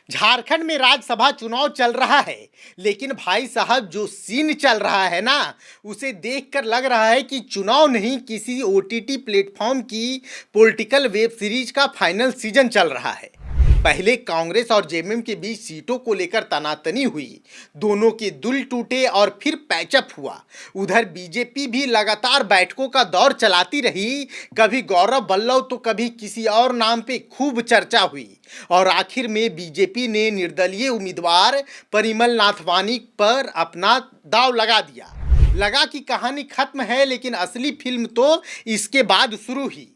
झारखंड में राज्यसभा चुनाव चल रहा है, लेकिन भाई साहब जो सीन चल रहा है ना, उसे देखकर लग रहा है कि चुनाव नहीं किसी ओटीटी प्लेटफॉर्म की पॉलिटिकल वेब सीरीज का फाइनल सीजन चल रहा है। पहले कांग्रेस और जेएमएम के बीच सीटों को लेकर तनातनी हुई, दोनों के दिल टूटे और फिर पैचअप हुआ। उधर बीजेपी भी लगातार बैठकों का दौर चलाती रही, कभी गौरव बल्लभ तो कभी किसी और नाम पे खूब चर्चा हुई और आखिर में बीजेपी ने निर्दलीय उम्मीदवार परिमल नाथवानी पर अपना दांव लगा दिया। लगा कि कहानी खत्म है, लेकिन असली फिल्म तो इसके बाद शुरू हुई।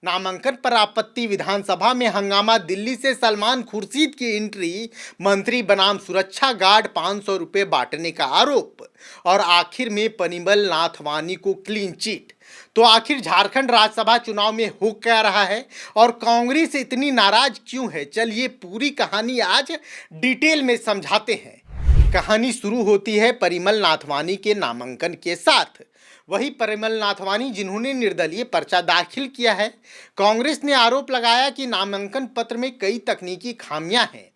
नामांकन पर आपत्ति, विधानसभा में हंगामा, दिल्ली से सलमान खुर्शीद की एंट्री, मंत्री बनाम सुरक्षा गार्ड 500 रुपये बांटने का आरोप और आखिर में परिमल नाथवानी को क्लीन चिट। तो आखिर झारखंड राज्यसभा चुनाव में हो क्या रहा है और कांग्रेस इतनी नाराज क्यों है? चलिए पूरी कहानी आज डिटेल में समझाते हैं। कहानी शुरू होती है परिमल नाथवानी के नामांकन के साथ। वही परिमल नाथवानी जिन्होंने निर्दलीय पर्चा दाखिल किया है। कांग्रेस ने आरोप लगाया कि नामांकन पत्र में कई तकनीकी खामियां हैं।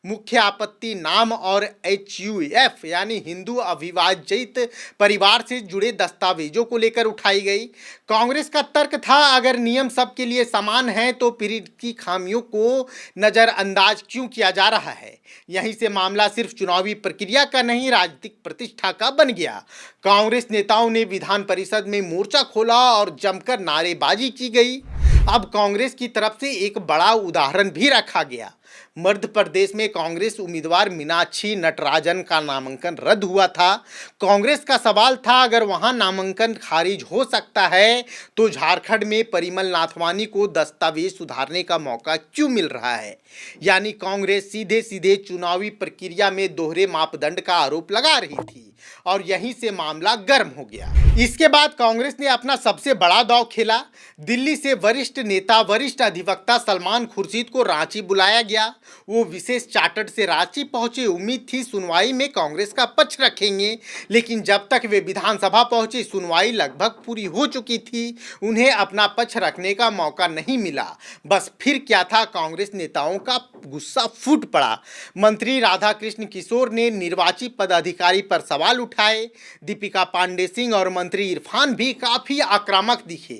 मुख्य आपत्ति नाम और HUF यानी हिंदू अविभाजित परिवार से जुड़े दस्तावेजों को लेकर उठाई गई। कांग्रेस का तर्क था, अगर नियम सबके लिए समान है तो फिर की खामियों को नज़रअंदाज क्यों किया जा रहा है। यहीं से मामला सिर्फ चुनावी प्रक्रिया का नहीं, राजनीतिक प्रतिष्ठा का बन गया। कांग्रेस नेताओं ने विधान परिषद में मोर्चा खोला और जमकर नारेबाजी की गई। अब कांग्रेस की तरफ से एक बड़ा उदाहरण भी रखा गया। मध्य प्रदेश में कांग्रेस उम्मीदवार मीनाक्षी नटराजन का नामांकन रद्द हुआ था। कांग्रेस का सवाल था, अगर वहां नामांकन खारिज हो सकता है तो झारखंड में परिमल नाथवानी को दस्तावेज सुधारने का मौका क्यों मिल रहा है। यानी कांग्रेस सीधे सीधे चुनावी प्रक्रिया में दोहरे मापदंड का आरोप लगा रही थी और यहीं से मामला गर्म हो गया। इसके बाद कांग्रेस ने अपना सबसे बड़ा दांव खेला। दिल्ली से वरिष्ठ नेता, वरिष्ठ अधिवक्ता सलमान खुर्शीद को रांची बुलाया गया। वो विशेष चार्टर से रांची पहुंचे। उम्मीद थी सुनवाई में कांग्रेस का पक्ष रखेंगे, लेकिन जब तक वे विधानसभा पहुंचे सुनवाई लगभग पूरी हो चुकी थी। उन्हें अपना पक्ष रखने का मौका नहीं मिला। बस फिर क्या था, कांग्रेस नेताओं का गुस्सा फूट पड़ा। मंत्री राधाकृष्ण किशोर ने निर्वाचित पदाधिकारी पर सवाल उठाए। दीपिका पांडे सिंह और मंत्री इरफान भी काफी आक्रामक दिखे।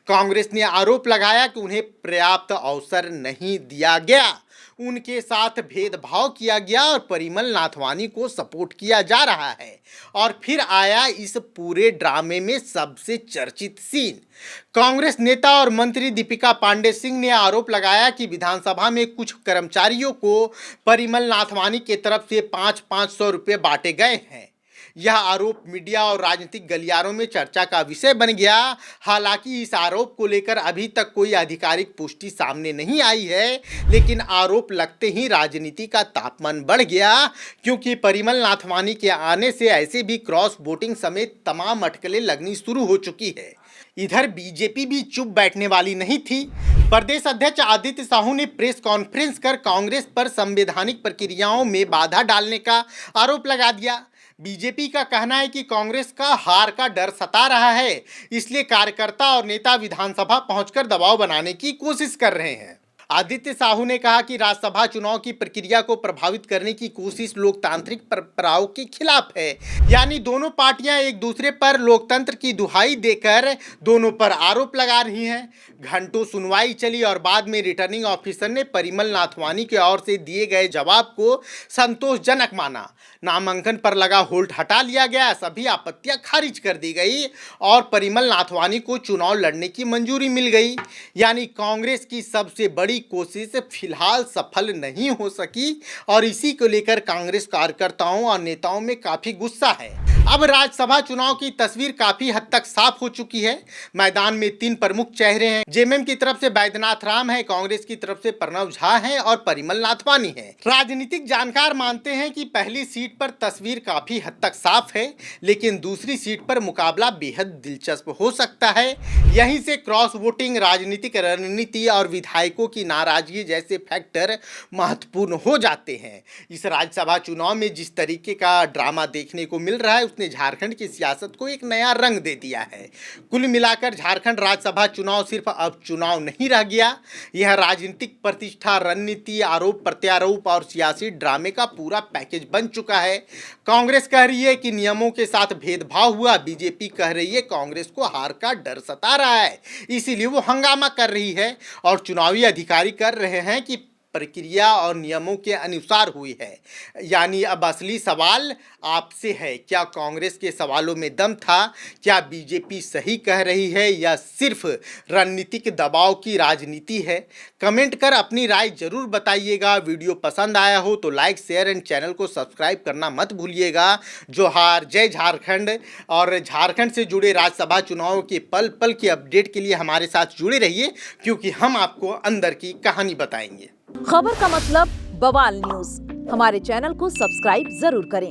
कांग्रेस ने आरोप लगाया कि उन्हें पर्याप्त अवसर नहीं दिया गया, उनके साथ भेदभाव किया गया और परिमल नाथवानी को सपोर्ट किया जा रहा है। और फिर आया इस पूरे ड्रामे में सबसे चर्चित सीन। कांग्रेस नेता और मंत्री दीपिका पांडे सिंह ने आरोप लगाया कि विधानसभा में कुछ कर्मचारियों को परिमल नाथवानी की तरफ से 500 रुपये बांटे गए हैं। यह आरोप मीडिया और राजनीतिक गलियारों में चर्चा का विषय बन गया। हालांकि इस आरोप को लेकर अभी तक कोई आधिकारिक पुष्टि सामने नहीं आई है, लेकिन आरोप लगते ही राजनीति का तापमान बढ़ गया, क्योंकि परिमल नाथवानी के आने से ऐसे भी क्रॉस वोटिंग समेत तमाम अटकलें लगनी शुरू हो चुकी है। इधर बीजेपी भी चुप बैठने वाली नहीं थी। प्रदेश अध्यक्ष आदित्य साहू ने प्रेस कॉन्फ्रेंस कर कांग्रेस पर संवैधानिक प्रक्रियाओं में बाधा डालने का आरोप लगा दिया। बीजेपी का कहना है कि कांग्रेस का हार का डर सता रहा है, इसलिए कार्यकर्ता और नेता विधानसभा पहुंचकर दबाव बनाने की कोशिश कर रहे हैं। आदित्य साहू ने कहा कि राज्यसभा चुनाव की प्रक्रिया को प्रभावित करने की कोशिश लोकतांत्रिक परंपराओं के खिलाफ है। यानी दोनों पार्टियां एक दूसरे पर लोकतंत्र की दुहाई देकर दोनों पर आरोप लगा रही हैं। घंटों सुनवाई चली और बाद में रिटर्निंग ऑफिसर ने परिमल नाथवानी की ओर से दिए गए जवाब को संतोषजनक माना। नामांकन पर लगा होल्ड हटा लिया गया, सभी आपत्तियां खारिज कर दी गई और परिमल नाथवानी को चुनाव लड़ने की मंजूरी मिल गई। यानी कांग्रेस की सबसे बड़ी कोशिश फिलहाल सफल नहीं हो सकी और इसी को लेकर कांग्रेस कार्यकर्ताओं और नेताओं में काफी गुस्सा है। अब राज्यसभा चुनाव की तस्वीर काफी हद तक साफ हो चुकी है। मैदान में 3 प्रमुख चेहरे हैं। जेएमएम की तरफ से बैद्यनाथ राम है, कांग्रेस की तरफ से प्रणव झा है और परिमल नाथवानी है। राजनीतिक जानकार मानते हैं कि पहली सीट पर तस्वीर काफी हद तक साफ है, लेकिन दूसरी सीट पर मुकाबला बेहद दिलचस्प हो सकता है। यहीं से क्रॉस वोटिंग, राजनीतिक रणनीति और विधायकों की नाराजगी जैसे फैक्टर महत्वपूर्ण हो जाते हैं। इस राज्यसभा चुनाव में जिस तरीके का ड्रामा देखने को मिल रहा है, ने झारखंड की सियासत को एक नया रंग दे दिया है। कुल मिलाकर झारखंड राज्यसभा चुनाव सिर्फ अब चुनाव नहीं रह गया, यह राजनीतिक प्रतिष्ठा, रणनीति, आरोप प्रत्यारोप और सियासी ड्रामे का पूरा पैकेज बन चुका है। कांग्रेस कह रही है कि नियमों के साथ भेदभाव हुआ, बीजेपी कह रही है कांग्रेस को हार का डर सता रहा है, इसीलिए वो हंगामा कर रही है, और चुनावी अधिकारी कर रहे हैं कि प्रक्रिया और नियमों के अनुसार हुई है। यानी अब असली सवाल आपसे है, क्या कांग्रेस के सवालों में दम था? क्या बीजेपी सही कह रही है या सिर्फ रणनीतिक दबाव की राजनीति है? कमेंट कर अपनी राय जरूर बताइएगा। वीडियो पसंद आया हो तो लाइक, शेयर एंड चैनल को सब्सक्राइब करना मत भूलिएगा। जोहार, जय झारखंड। और झारखंड से जुड़े राज्यसभा चुनाव के पल पल की अपडेट के लिए हमारे साथ जुड़े रहिए, क्योंकि हम आपको अंदर की कहानी बताएंगे। खबर का मतलब बवाल न्यूज। हमारे चैनल को सब्सक्राइब जरूर करें।